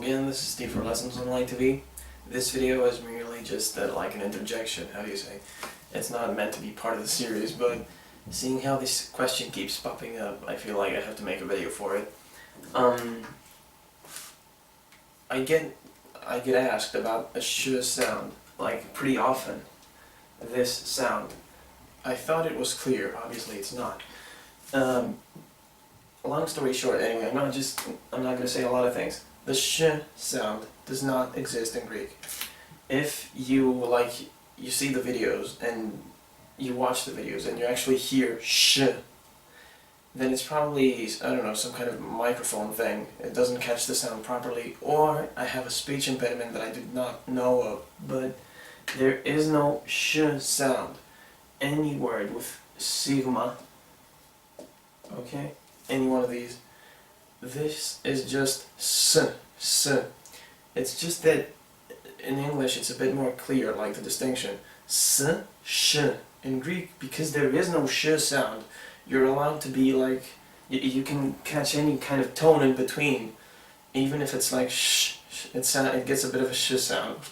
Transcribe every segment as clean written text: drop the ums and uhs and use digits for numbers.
again, this is Steve for LessonsOnlineTV. This video is merely just like an interjection, how do you say? It's not meant to be part of the series, but seeing how this question keeps popping up, I feel like I have to make a video for it. I get asked about a sh sound, like pretty often. This sound. I thought it was clear, obviously it's not. Long story short, anyway, I'm not going to say a lot of things. The sh sound does not exist in Greek. If you see the videos and you watch the videos and you actually hear sh, then it's probably, I don't know, some kind of microphone thing. It doesn't catch the sound properly, or I have a speech impediment that I did not know of. But there is no sh sound. Any word with sigma, okay? Any one of these. This is just s. It's just that in English it's a bit more clear, like the distinction. S, sh. In Greek, because there is no sh sound, you're allowed to be like, you can catch any kind of tone in between, even if it's like sh. It gets a bit of a sh sound.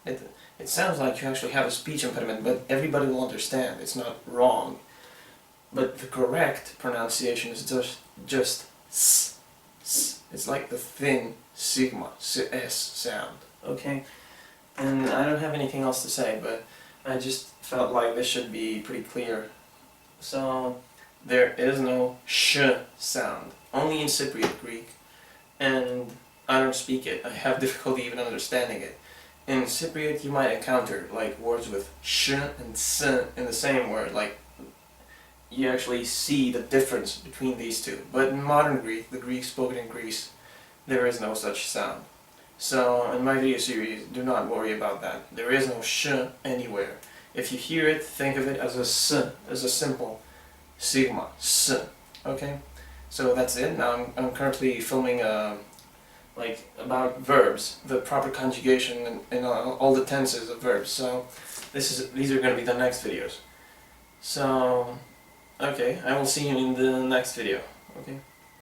It sounds like you actually have a speech impediment, but everybody will understand. It's not wrong. But the correct pronunciation is just s. It's like the thin sigma, s sound, okay? And I don't have anything else to say, but I just felt like this should be pretty clear. So, there is no sh sound, only in Cypriot Greek, and I don't speak it. I have difficulty even understanding it. In Cypriot you might encounter like words with sh and s in the same word, like you actually see the difference between these two. But in modern Greek, the Greek spoken in Greece, there is no such sound. So in my video series, do not worry about that. There is no sh anywhere. If you hear it, think of it as a s, as a simple sigma, s. Okay? So that's it. Now I'm currently filming about verbs, the proper conjugation and all the tenses of verbs. So these are going to be the next videos. So, okay, I will see you in the next video. Okay?